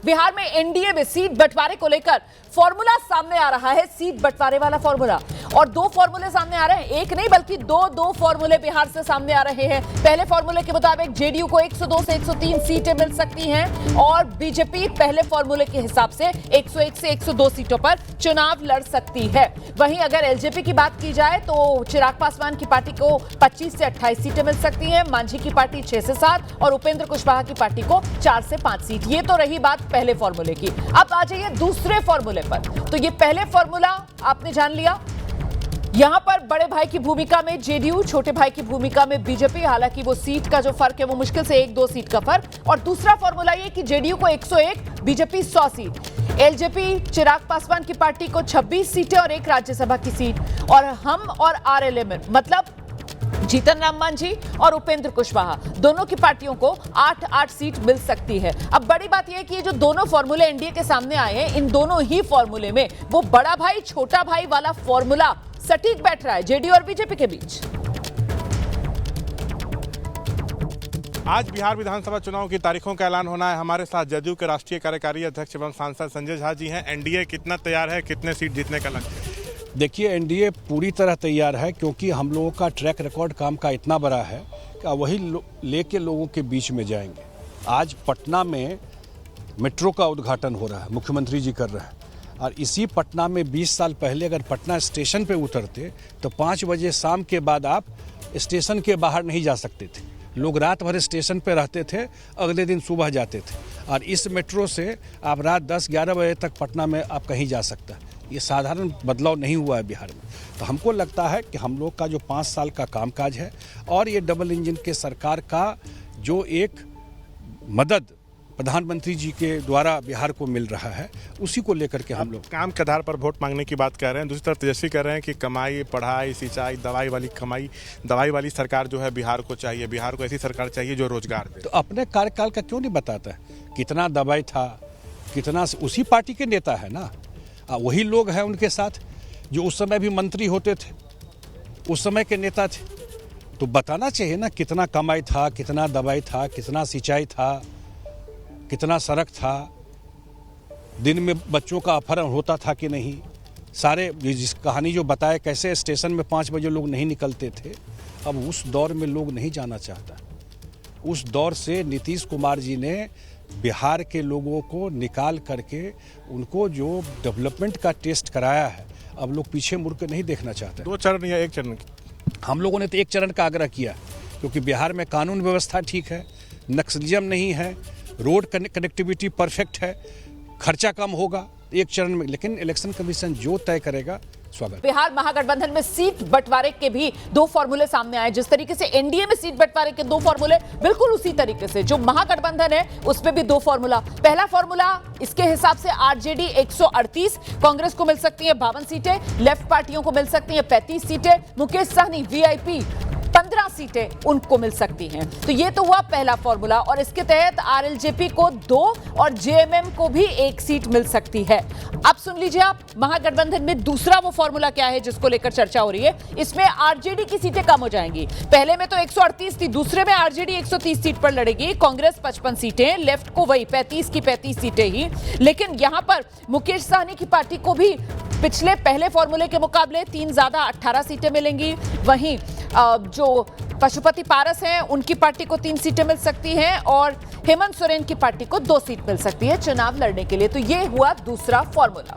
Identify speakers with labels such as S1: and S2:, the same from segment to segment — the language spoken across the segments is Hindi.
S1: बिहार में एनडीए में सीट बंटवारे को लेकर फॉर्मूला सामने आ रहा है, सीट बंटवारे वाला फॉर्मूला। और दो फॉर्मूले सामने आ रहे हैं, एक नहीं बल्कि दो फॉर्मूले बिहार से सामने आ रहे हैं। पहले फॉर्मूले के मुताबिक जेडीयू को 102 से 103 सीटें मिल सकती हैं और बीजेपी पहले फॉर्मूले के हिसाब से 101 से 102 सीटों पर चुनाव लड़ सकती है। वहीं अगर एलजेपी की बात की जाए तो चिराग पासवान की पार्टी को 25 से 28 सीटें मिल सकती हैं, मांझी की पार्टी 6 से 7 और उपेंद्र कुशवाहा की पार्टी को 4 से 5 सीट। ये तो रही बात पहले फॉर्मूले की। अब आ जाइए दूसरे फॉर्मूले पर। तो ये पहले फॉर्मूला आपने जान लिया, यहां पर बड़े भाई की भूमिका में जेडीयू, छोटे भाई की भूमिका में बीजेपी। हालांकि वो सीट का जो फर्क है वो मुश्किल से 1-2 सीट का फर्क। और दूसरा फॉर्मूला ये कि जेडीयू को 101, BJP 100 seat, LJP Chirag Paswan की पार्टी को 26 सीटें और 1 राज्यसभा की सीट, और हम और आरएलएम मतलब जीतन राम मांझी और उपेंद्र कुशवाहा दोनों की पार्टियों को 8-8 सीट मिल सकती है। अब बड़ी बात यह है कि ये जो दोनों फॉर्मूले एनडीए के सामने आए हैं, इन दोनों ही फॉर्मूले में वो बड़ा भाई छोटा भाई वाला फॉर्मूला सटीक बैठ रहा है जेडीयू और बीजेपी के बीच।
S2: आज बिहार विधानसभा चुनाव की तारीखों का ऐलान होना है। हमारे साथ जदयू के राष्ट्रीय कार्यकारी अध्यक्ष एवं सांसद संजय झा जी हैं। एनडीए कितना तैयार है, कितने सीट जीतने का लक्ष्य है?
S3: देखिए, एनडीए पूरी तरह तैयार है क्योंकि हम लोगों का ट्रैक रिकॉर्ड काम का इतना बड़ा है कि वही लेके लोगों के बीच में जाएंगे। आज पटना में मेट्रो का उद्घाटन हो रहा है, मुख्यमंत्री जी कर रहे हैं। और इसी पटना में 20 साल पहले अगर पटना स्टेशन पे उतरते तो 5 बजे शाम के बाद आप स्टेशन के बाहर नहीं जा सकते थे। लोग रात भर स्टेशन पे रहते थे, अगले दिन सुबह जाते थे। और इस मेट्रो से आप रात 10-11 बजे तक पटना में आप कहीं जा सकते हैं। ये साधारण बदलाव नहीं हुआ है बिहार में। तो हमको लगता है कि हम लोग का जो 5 साल का कामकाज है और ये डबल इंजन के सरकार का जो एक मदद प्रधानमंत्री जी के द्वारा बिहार को मिल रहा है, उसी को लेकर के हम लोग
S2: काम के आधार पर वोट मांगने की बात कर रहे हैं। दूसरी तरफ तेजस्वी कह रहे हैं कि कमाई, पढ़ाई, सिंचाई, दवाई वाली सरकार जो है बिहार को चाहिए। बिहार को ऐसी सरकार चाहिए जो रोजगार दे।
S3: तो अपने कार्यकाल का क्यों नहीं बताता है? कितना दवाई था, कितना उसी पार्टी के नेता है ना, वही लोग हैं उनके साथ जो उस समय भी मंत्री होते थे, उस समय के नेता थे। तो बताना चाहिए ना कितना कमाई था, कितना दवाई था, कितना सिंचाई था, कितना सड़क था, दिन में बच्चों का अपहरण होता था कि नहीं। सारे जिस कहानी जो बताए कैसे स्टेशन में 5 बजे लोग नहीं निकलते थे, अब उस दौर में लोग नहीं जाना चाहता। उस दौर से नीतीश कुमार जी ने बिहार के लोगों को निकाल करके उनको जो डेवलपमेंट का टेस्ट कराया है, अब लोग पीछे मुड़ कर नहीं देखना चाहते।
S2: 2 चरण या 1 चरण?
S3: हम लोगों ने तो 1 चरण का आग्रह किया क्योंकि बिहार में कानून व्यवस्था ठीक है, नक्सलिज्म नहीं है, रोड कनेक्टिविटी परफेक्ट है, खर्चा कम होगा 1 चरण में। लेकिन इलेक्शन कमीशन जो तय करेगा स्वागत।
S1: बिहार महागठबंधन में सीट बंटवारे के भी 2 फॉर्मूले सामने आए। जिस तरीके से एनडीए में सीट बंटवारे के 2 फॉर्मूले, बिल्कुल उसी तरीके से जो महागठबंधन है उसमें भी 2 फॉर्मूला। पहला फॉर्मूला इसके हिसाब से आरजेडी 138, कांग्रेस को मिल सकती है 52 सीटें, लेफ्ट पार्टियों को मिल सकती है 35 सीटें, मुकेश सहनी वीआईपी 15 सीटें उनको मिल सकती हैं। तो ये तो हुआ पहला फॉर्मूला और इसके तहत आरएलजेपी को 2 और जेएमएम को भी 1 सीट मिल सकती है। अब सुन लीजिए आप, महागठबंधन में दूसरा वो फॉर्मूला क्या है जिसको लेकर चर्चा हो रही है। इसमें आरजेडी की सीटें कम हो जाएंगी। पहले में तो 138 थी, दूसरे में आरजेडी 130 सीट पर लड़ेगी, कांग्रेस 55 सीटें, लेफ्ट को वही 35 की 35 सीटें ही। लेकिन यहां पर मुकेश सहनी की पार्टी को भी पिछले पहले फॉर्मूले के मुकाबले 3 ज्यादा 18 सीटें मिलेंगी। वहीं जो पशुपति पारस हैं उनकी पार्टी को 3 सीटें मिल सकती हैं और हेमंत सोरेन की पार्टी को 2 सीट मिल सकती है चुनाव लड़ने के लिए। तो ये हुआ दूसरा फॉर्मूला।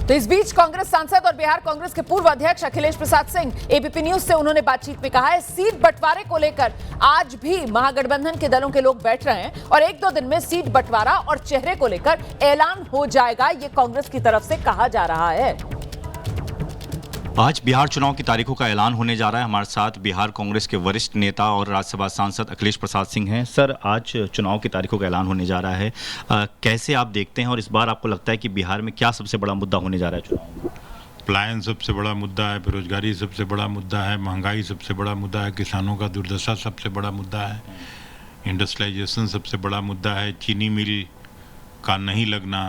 S1: तो इस बीच कांग्रेस सांसद और बिहार कांग्रेस के पूर्व अध्यक्ष अखिलेश प्रसाद सिंह एबीपी न्यूज से उन्होंने बातचीत में कहा है, सीट बंटवारे को लेकर आज भी महागठबंधन के दलों के लोग बैठ रहे हैं और 1-2 दिन में सीट बंटवारा और चेहरे को लेकर ऐलान हो जाएगा, ये कांग्रेस की तरफ से कहा जा रहा है।
S4: आज बिहार चुनाव की तारीखों का ऐलान होने जा रहा है। हमारे साथ बिहार कांग्रेस के वरिष्ठ नेता और राज्यसभा सांसद अखिलेश प्रसाद सिंह हैं। सर, आज चुनाव की तारीखों का ऐलान होने जा रहा है, कैसे आप देखते हैं और इस बार आपको लगता है कि बिहार में क्या सबसे बड़ा मुद्दा होने जा रहा है चुनाव में?
S5: पलायन सबसे बड़ा मुद्दा है, बेरोजगारी सबसे बड़ा मुद्दा है, महंगाई सबसे बड़ा मुद्दा है, किसानों का दुर्दशा सबसे बड़ा मुद्दा है, इंडस्ट्रियलाइजेशन सबसे बड़ा मुद्दा है, चीनी मिल का नहीं लगना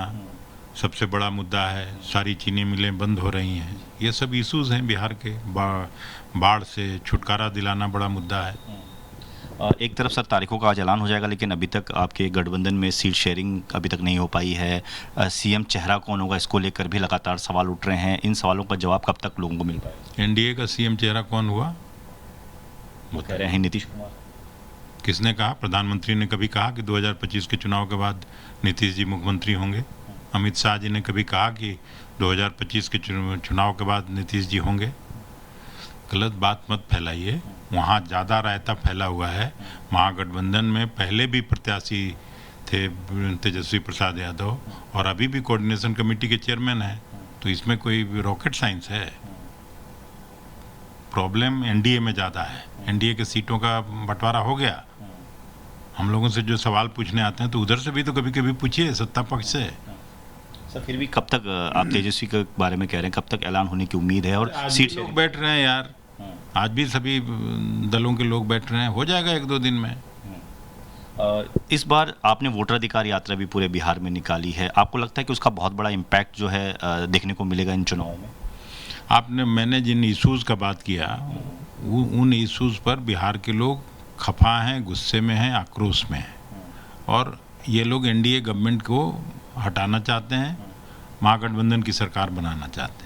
S5: सबसे बड़ा मुद्दा है, सारी चीनी मिलें बंद हो रही हैं। ये सब इश्यूज हैं बिहार के। बाढ़ से छुटकारा दिलाना बड़ा मुद्दा है।
S4: एक तरफ सर तारीखों का आज ऐलान हो जाएगा, लेकिन अभी तक आपके गठबंधन में सीट शेयरिंग अभी तक नहीं हो पाई है। सीएम चेहरा कौन होगा, इसको लेकर भी लगातार सवाल उठ रहे हैं। इन सवालों का जवाब कब तक लोगों को मिल पाएगा?
S5: एनडीए का सीएम चेहरा कौन हुआ?
S4: वो कह रहे हैं नीतीश कुमार।
S5: किसने कहा? प्रधानमंत्री ने कभी कहा कि 2025 के चुनाव के बाद नीतीश जी मुख्यमंत्री होंगे? अमित शाह जी ने कभी कहा कि 2025 के चुनाव के बाद नीतीश जी होंगे? गलत बात मत फैलाइए। वहाँ ज़्यादा रायता फैला हुआ है। महागठबंधन में पहले भी प्रत्याशी थे तेजस्वी प्रसाद यादव, और अभी भी कोऑर्डिनेशन कमेटी के चेयरमैन हैं, तो इसमें कोई रॉकेट साइंस है? प्रॉब्लम एनडीए में ज़्यादा है। एनडीए के सीटों का बंटवारा हो गया। हम लोगों से जो सवाल पूछने आते हैं तो उधर से भी तो कभी कभी पूछिए, सत्ता पक्ष से।
S4: सर फिर भी कब तक आप तेजस्वी के बारे में कह रहे हैं, कब तक ऐलान होने की उम्मीद है? और सीट
S5: लोग बैठ रहे हैं यार, आज भी सभी दलों के लोग बैठ रहे हैं, हो जाएगा 1-2 दिन में।
S4: इस बार आपने वोटर अधिकार यात्रा भी पूरे बिहार में निकाली है, आपको लगता है कि उसका बहुत बड़ा इम्पैक्ट जो है देखने को मिलेगा इन चुनावों में?
S5: मैंने जिन इश्यूज़ का बात किया, उन इश्यूज़ पर बिहार के लोग खफा हैं, गुस्से में हैं, आक्रोश में हैं, और ये लोग एनडीए गवर्नमेंट को हटाना चाहते हैं, महागठबंधन की सरकार बनाना चाहते